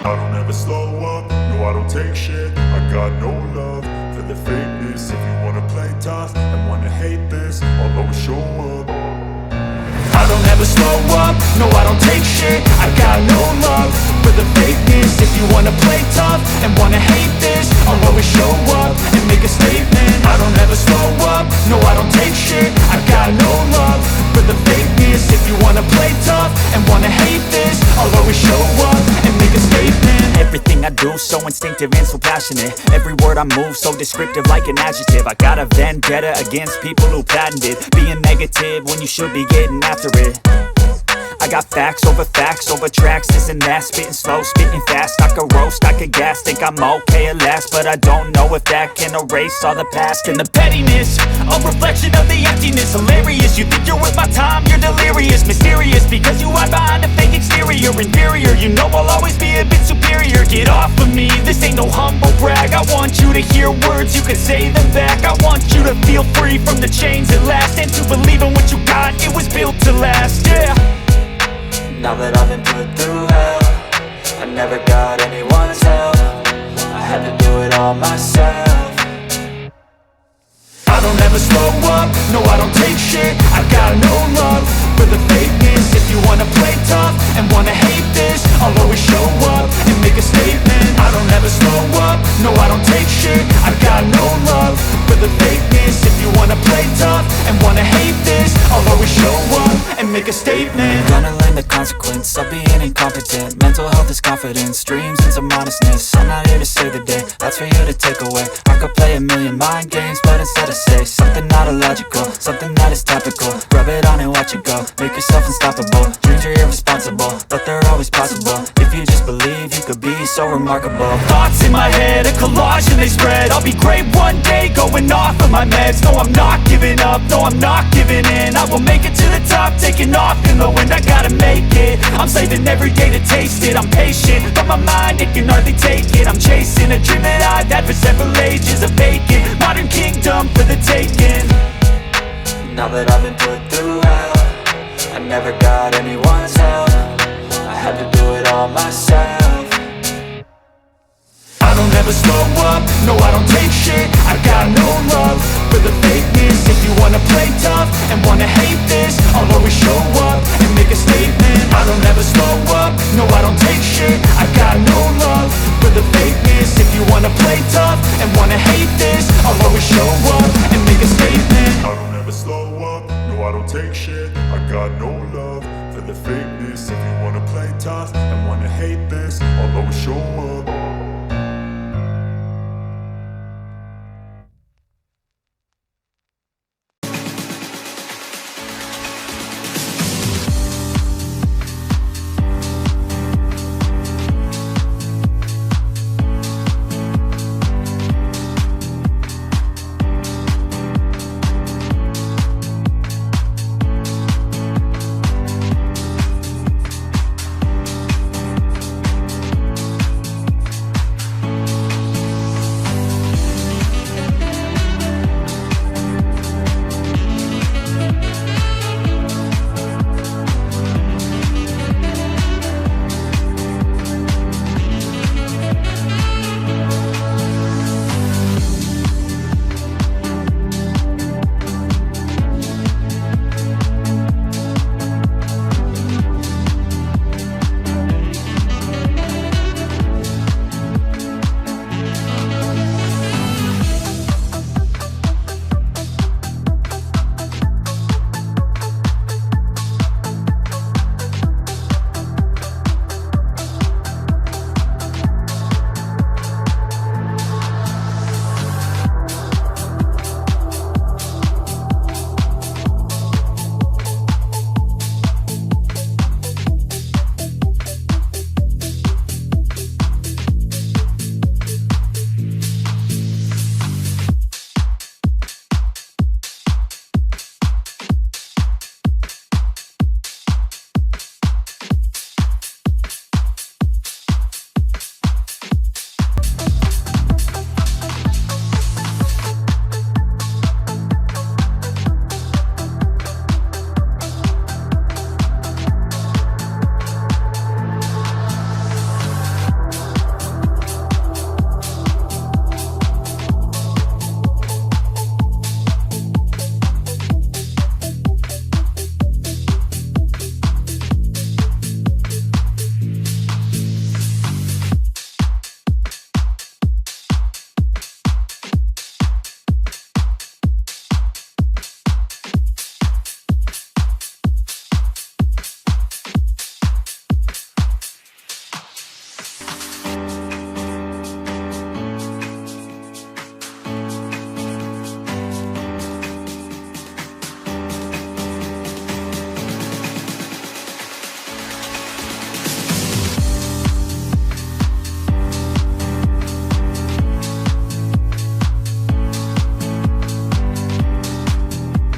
I don't ever slow up, no I don't take shit. I got no love for the fakeness. If you wanna play tough and wanna hate this, I'll always show up. I don't ever slow up, no I don't take shit. I got no love for the fakeness. If you wanna play tough and wanna hate this, I'll always show up and make a statement. I don't ever slow up, no I don't take shit. I got no love for the fakeness. If you wanna play tough and wanna hate this, I'll always show up and make a statement. Everything I do so instinctive and so passionate. Every word I move so descriptive like an adjective. I got a vendetta against people who patented being negative when you should be getting after it. I got facts over tracks, this and that. Spitting slow, spitting fast. I could roast, I could gas. Think I'm okay at last, but I don't know if that can erase all the past. And the pettiness, a reflection of the emptiness. Hilarious, you think you're worth my time, you're delirious. Mysterious, because you hide behind a fake exterior. Inferior, you know I'll always be a bit superior. Get off of me, this ain't no humble brag. I want you to hear words, you can say them back. I want you to feel free from the chains at last, and to believe in what you got, it was built to last, yeah. Now that I've been put through hell, I never got anyone's help. I had to do it all myself. I don't ever slow up, no I don't take shit. I got no love for the fakeness. If you wanna play tough and wanna hate this, I'll always show up and make a statement. I don't ever slow up, no I don't take shit. I got no love for the fakeness. If you wanna play tough and wanna hate this, I'll always show up and make a statement. Gonna learn the consequence of being incompetent. Mental health is confidence, dreams and some modestness. I'm not here to save the day, that's for you to take away. I could play a million mind games, but instead I say something not illogical, something that is topical. Rub it on and watch it go, make yourself unstoppable. Dreams are irresponsible, but they're always possible. If you just believe, you could be so remarkable. Thoughts in my head, a collage and they spread. I'll be great one day, going off of my meds. No, I'm not giving up, no, I'm not giving in. I will make it to the top, taking off in the wind. I gotta make it, I'm saving every day to taste it. I'm patient, but my mind, it can hardly take it. I'm chasing a dream that I've had for several ages. A vacant, modern kingdom for the taking. Now that I've been put through hell, I never got anyone's help. I had to do it all myself. I don't ever slow up, no I don't take shit. I got no love for the fakeness. If you wanna play tough and wanna hate this, I'll always show up and make a statement. I don't ever slow up, no I don't take shit.